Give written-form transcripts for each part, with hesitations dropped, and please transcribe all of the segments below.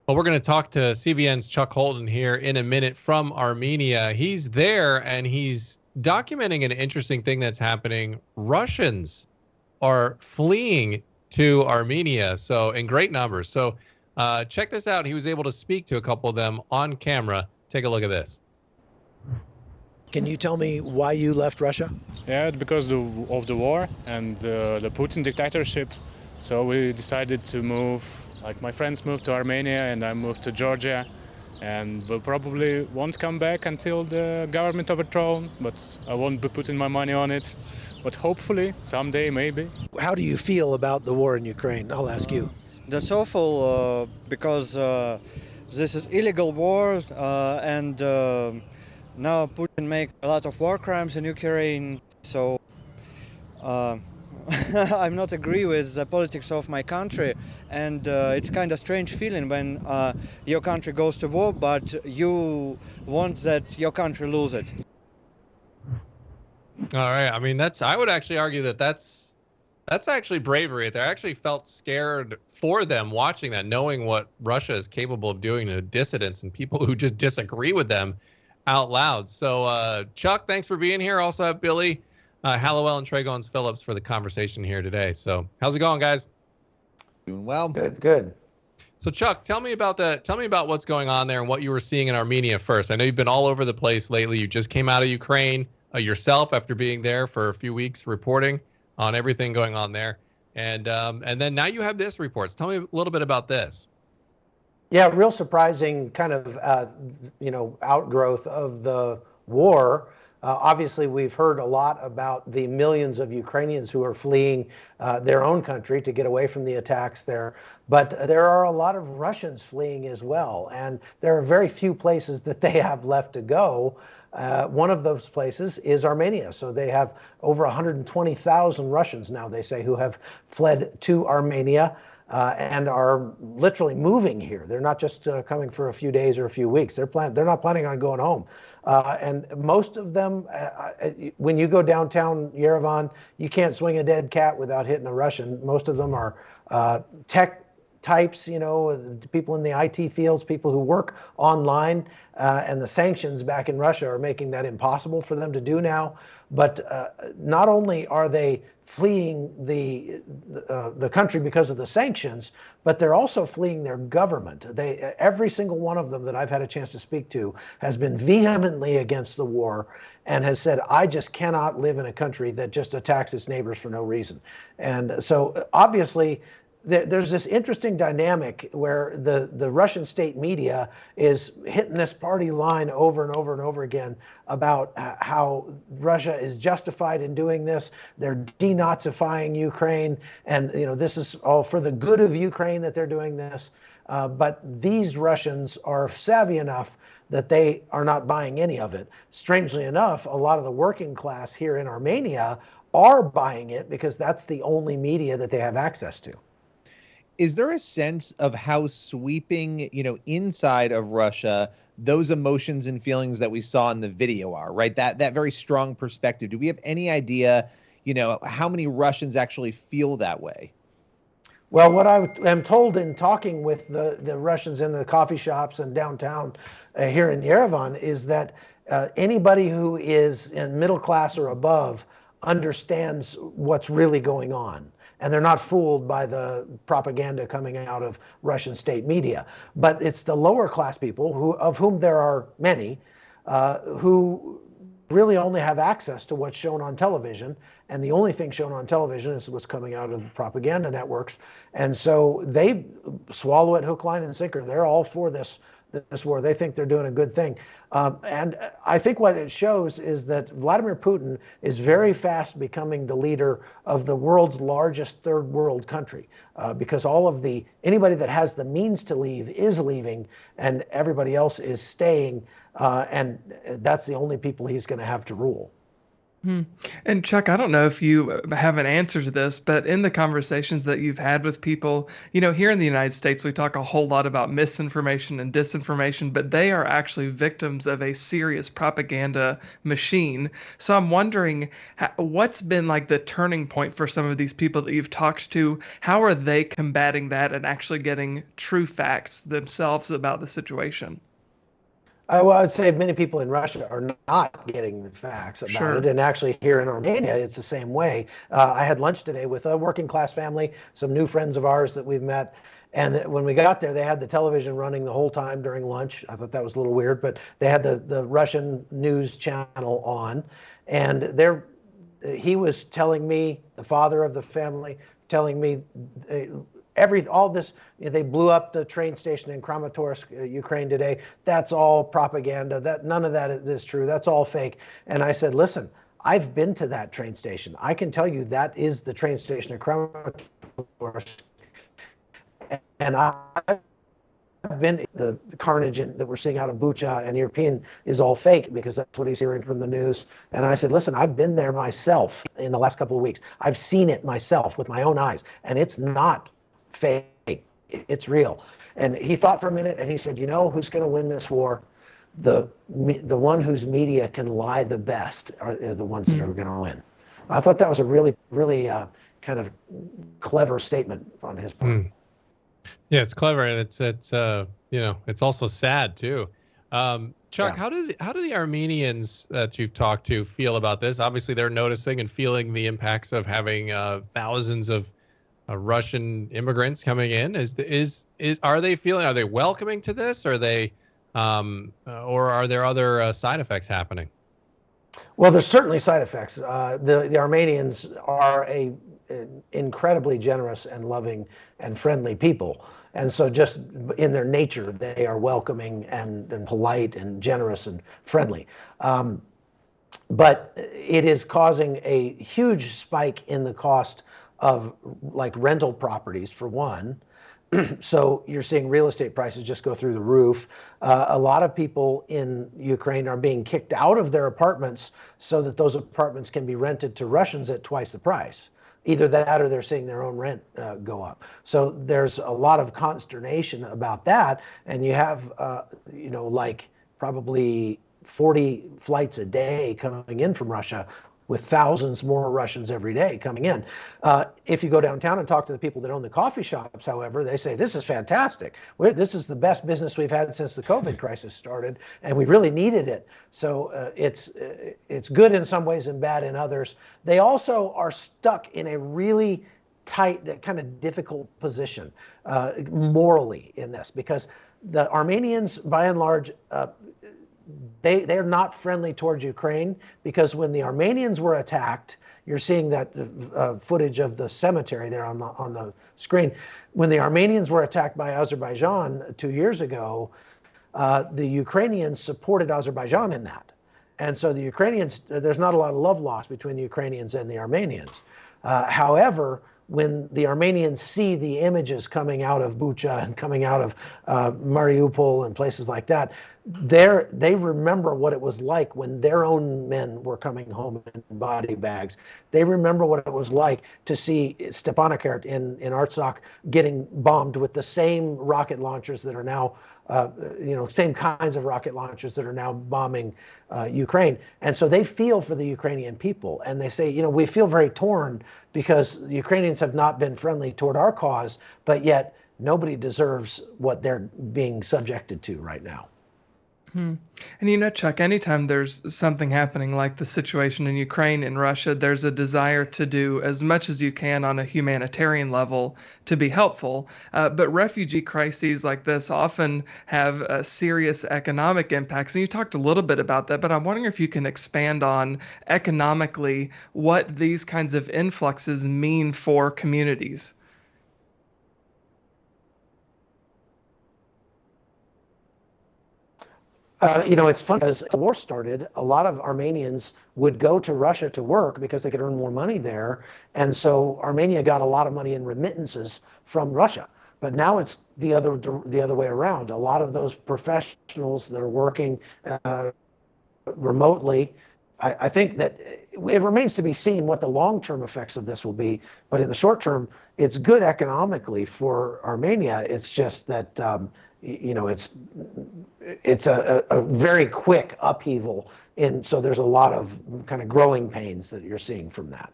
Well, we're going to talk to CBN's Chuck Holton here in a minute from Armenia. He's there and he's documenting an interesting thing that's happening. Russians are fleeing to Armenia, so in great numbers. So check this out. He was able to speak to a couple of them on camera. Take a look at this. Can you tell me why you left Russia? Yeah, because of the war and the Putin dictatorship. So we decided to move. Like my friends moved to Armenia and I moved to Georgia, and we'll probably won't come back until the government overthrown, but I won't be putting my money on it. But hopefully, someday, maybe. How do you feel about the war in Ukraine? I'll ask you. That's awful because this is illegal war and now Putin make a lot of war crimes in Ukraine. So I'm not agree with the politics of my country, and it's kind of strange feeling when your country goes to war, but you want that your country lose it. All right. I mean, I would actually argue that that's actually bravery. They actually felt scared for them watching that, knowing what Russia is capable of doing to dissidents and people who just disagree with them out loud. So, Chuck, thanks for being here. Also have Billy Hallowell and Trey Goins-Phillips for the conversation here today. So how's it going, guys? Doing well. Good. So Chuck, tell me about what's going on there and what you were seeing in Armenia first. I know you've been all over the place lately. You just came out of Ukraine yourself after being there for a few weeks reporting on everything going on there. And then now you have this report. So tell me a little bit about this. Yeah, real surprising kind of, outgrowth of the war. Obviously, we've heard a lot about the millions of Ukrainians who are fleeing their own country to get away from the attacks there. But there are a lot of Russians fleeing as well. And there are very few places that they have left to go. One of those places is Armenia. So they have over 120,000 Russians now, they say, who have fled to Armenia. And are literally moving here. They're not just coming for a few days or a few weeks. They're not planning on going home. And most of them, when you go downtown Yerevan, you can't swing a dead cat without hitting a Russian. Most of them are tech types, people in the IT fields, people who work online, and the sanctions back in Russia are making that impossible for them to do now. But not only are they fleeing the country because of the sanctions, but they're also fleeing their government. Every single one of them that I've had a chance to speak to has been vehemently against the war and has said, I just cannot live in a country that just attacks its neighbors for no reason. And so obviously, there's this interesting dynamic where the Russian state media is hitting this party line over and over and over again about how Russia is justified in doing this. They're denazifying Ukraine, and this is all for the good of Ukraine that they're doing this. But these Russians are savvy enough that they are not buying any of it. Strangely enough, a lot of the working class here in Armenia are buying it because that's the only media that they have access to. Is there a sense of how sweeping, inside of Russia, those emotions and feelings that we saw in the video are, right? That very strong perspective. Do we have any idea, how many Russians actually feel that way? Well, what I am told in talking with the Russians in the coffee shops and downtown here in Yerevan is that anybody who is in middle class or above understands what's really going on. And they're not fooled by the propaganda coming out of Russian state media. But it's the lower class people, of whom there are many, who really only have access to what's shown on television. And the only thing shown on television is what's coming out of the propaganda networks. And so they swallow it hook, line, and sinker. They're all for this war. They think they're doing a good thing. And I think what it shows is that Vladimir Putin is very fast becoming the leader of the world's largest third world country, because anybody that has the means to leave is leaving and everybody else is staying. And that's the only people he's going to have to rule. Hmm. And Chuck, I don't know if you have an answer to this, but in the conversations that you've had with people, here in the United States, we talk a whole lot about misinformation and disinformation, but they are actually victims of a serious propaganda machine. So I'm wondering what's been like the turning point for some of these people that you've talked to? How are they combating that and actually getting true facts themselves about the situation? Well, I'd say many people in Russia are not getting the facts about Sure. it. And actually, here in Armenia, it's the same way. I had lunch today with a working class family, some new friends of ours that we've met. And when we got there, they had the television running the whole time during lunch. I thought that was a little weird, but they had the Russian news channel on. And he was telling me, the father of the family, telling me all this, they blew up the train station in Kramatorsk, Ukraine today. That's all propaganda. None of that is true. That's all fake. And I said, listen, I've been to that train station. I can tell you that is the train station in Kramatorsk. And I've been, the carnage that we're seeing out of Bucha and European is all fake, because that's what he's hearing from the news. And I said, listen, I've been there myself in the last couple of weeks. I've seen it myself with my own eyes, and it's not fake, it's real. And he thought for a minute, and he said, who's going to win this war? The one whose media can lie the best is the ones that are going to win. I thought that was a really, really kind of clever statement on his part. Yeah, it's clever, and it's also sad too. Chuck, how do the Armenians that you've talked to feel about this? Obviously, they're noticing and feeling the impacts of having thousands of Russian immigrants coming in. Are they welcoming to this? Or or are there other side effects happening? Well, there's certainly side effects. The Armenians are an incredibly generous and loving and friendly people. And so just in their nature, they are welcoming and polite and generous and friendly. But it is causing a huge spike in the cost of like rental properties, for one. So you're seeing real estate prices just go through the roof. A lot of people in Ukraine are being kicked out of their apartments so that those apartments can be rented to Russians at twice the price. Either that, or they're seeing their own rent go up. So there's a lot of consternation about that. And you have, like probably 40 flights a day coming in from Russia, with thousands more Russians every day coming in. If you go downtown and talk to the people that own the coffee shops, however, they say, this is fantastic. This is the best business we've had since the COVID crisis started, and we really needed it. So it's good in some ways and bad in others. They also are stuck in a really tight, kind of difficult position morally in this, because the Armenians, by and large, they're not friendly towards Ukraine, because when the Armenians were attacked, you're seeing that footage of the cemetery there on the screen. When the Armenians were attacked by Azerbaijan 2 years ago, the Ukrainians supported Azerbaijan in that. And so the Ukrainians, there's not a lot of love lost between the Ukrainians and the Armenians. However, when the Armenians see the images coming out of Bucha and coming out of Mariupol and places like that, they remember what it was like when their own men were coming home in body bags. They remember what it was like to see Stepanakert in Artsakh getting bombed with the same rocket launchers that are now, same kinds of rocket launchers that are now bombing Ukraine. And so they feel for the Ukrainian people, and they say, we feel very torn, because the Ukrainians have not been friendly toward our cause, but yet nobody deserves what they're being subjected to right now. And Chuck, anytime there's something happening like the situation in Ukraine and Russia, there's a desire to do as much as you can on a humanitarian level to be helpful. But refugee crises like this often have serious economic impacts. And you talked a little bit about that, but I'm wondering if you can expand on economically what these kinds of influxes mean for communities. It's fun, because the war started, a lot of Armenians would go to Russia to work because they could earn more money there. And so Armenia got a lot of money in remittances from Russia. But now it's the other way around. A lot of those professionals that are working remotely, I think that it remains to be seen what the long-term effects of this will be. But in the short term, it's good economically for Armenia. It's just that it's a very quick upheaval, and so there's a lot of kind of growing pains that you're seeing from that.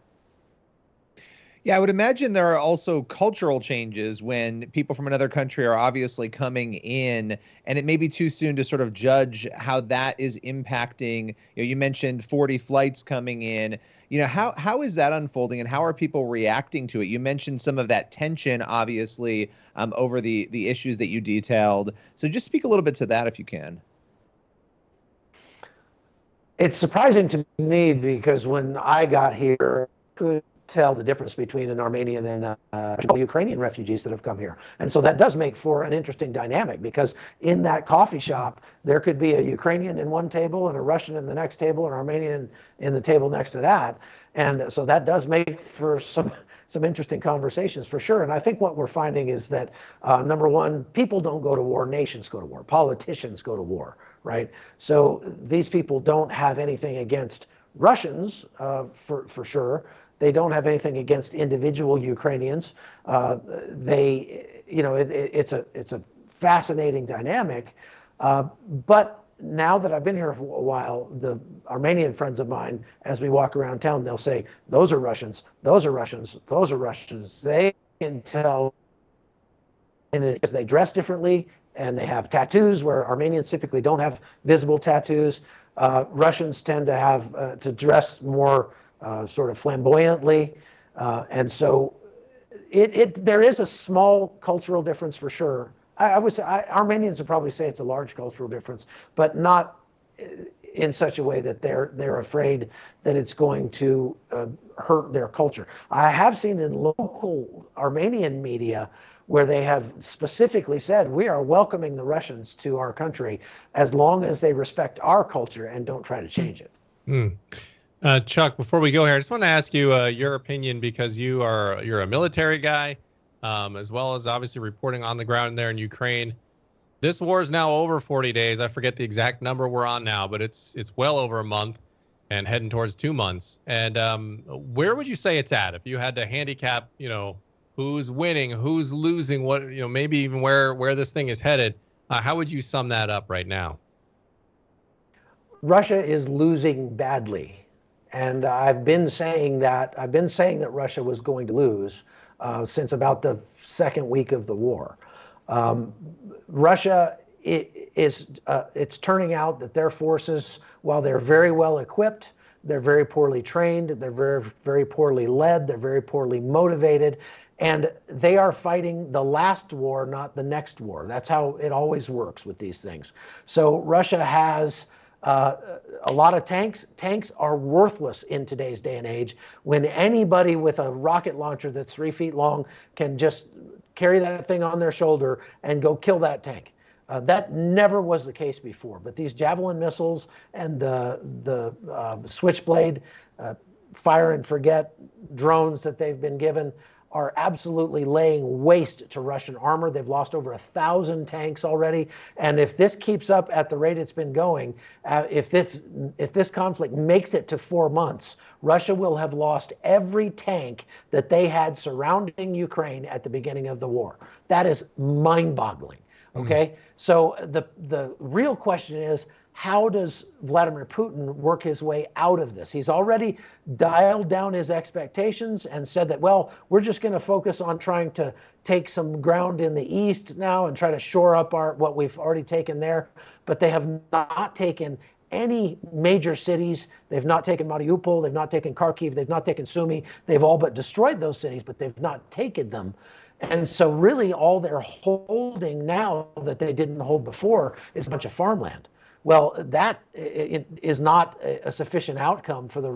Yeah, I would imagine there are also cultural changes when people from another country are obviously coming in, and it may be too soon to sort of judge how that is impacting. You mentioned 40 flights coming in. How is that unfolding, and how are people reacting to it? You mentioned some of that tension, obviously, over the issues that you detailed. So just speak a little bit to that if you can. It's surprising to me because when I got here, I could tell the difference between an Armenian and Ukrainian refugees that have come here. And so that does make for an interesting dynamic, because in that coffee shop, there could be a Ukrainian in one table and a Russian in the next table, and an Armenian in the table next to that. And so that does make for some interesting conversations for sure. And I think what we're finding is that, number one, people don't go to war, nations go to war, politicians go to war, right? So these people don't have anything against Russians, for sure. They don't have anything against individual Ukrainians. It's a fascinating dynamic. But now that I've been here for a while, the Armenian friends of mine, as we walk around town, they'll say, those are Russians, those are Russians, those are Russians. They can tell, because they dress differently and they have tattoos, where Armenians typically don't have visible tattoos. Russians tend to have to dress more sort of flamboyantly, and so there is a small cultural difference for sure. I would say Armenians would probably say it's a large cultural difference, but not in such a way that they're afraid that it's going to hurt their culture. I have seen in local Armenian media where they have specifically said, we are welcoming the Russians to our country as long as they respect our culture and don't try to change it. Chuck, before we go here, I just want to ask you your opinion, because you're a military guy, as well as obviously reporting on the ground there in Ukraine. This war is now over 40 days. I forget the exact number we're on now, but it's well over a month and heading towards 2 months. And where would you say it's at if you had to handicap, who's winning, who's losing, what, maybe even where this thing is headed? How would you sum that up right now? Russia is losing badly. And I've been saying that Russia was going to lose since about the second week of the war. Russia it's turning out that their forces, while they're very well equipped, they're very poorly trained, they're very, very poorly led, they're very poorly motivated, and they are fighting the last war, not the next war. That's how it always works with these things. So Russia has a lot of tanks. Tanks are worthless in today's day and age, when anybody with a rocket launcher that's 3 feet long can just carry that thing on their shoulder and go kill that tank. That never was the case before. But these Javelin missiles and the Switchblade fire and forget drones that they've been given are absolutely laying waste to Russian armor. They've lost over 1,000 tanks already. And if this keeps up at the rate it's been going, if this conflict makes it to 4 months, Russia will have lost every tank that they had surrounding Ukraine at the beginning of the war. That is mind-boggling. Okay, so the real question is, how does Vladimir Putin work his way out of this? He's already dialed down his expectations and said that, well, we're just going to focus on trying to take some ground in the east now and try to shore up what we've already taken there. But they have not taken any major cities. They've not taken Mariupol. They've not taken Kharkiv. They've not taken Sumy. They've all but destroyed those cities, but they've not taken them. And so really all they're holding now that they didn't hold before is a bunch of farmland. Well, that is not a sufficient outcome for the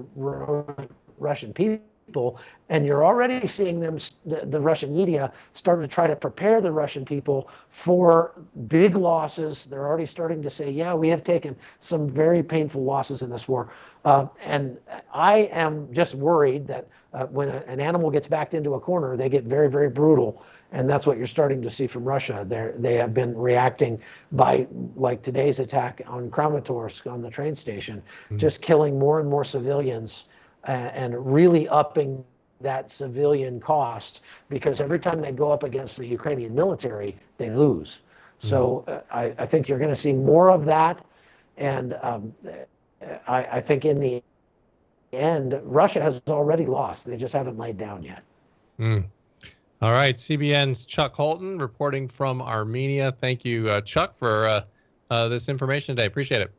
Russian people. And you're already seeing the Russian media start to try to prepare the Russian people for big losses. They're already starting to say, yeah, we have taken some very painful losses in this war. And I am just worried that when an animal gets backed into a corner, they get very, very brutal. And that's what you're starting to see from Russia. They have been reacting by, like today's attack on Kramatorsk on the train station, just killing more and more civilians and really upping that civilian cost, because every time they go up against the Ukrainian military, they lose. So I think you're going to see more of that. And I think in the end, Russia has already lost. They just haven't laid down yet. All right. CBN's Chuck Holton reporting from Armenia. Thank you, Chuck, for this information today. Appreciate it.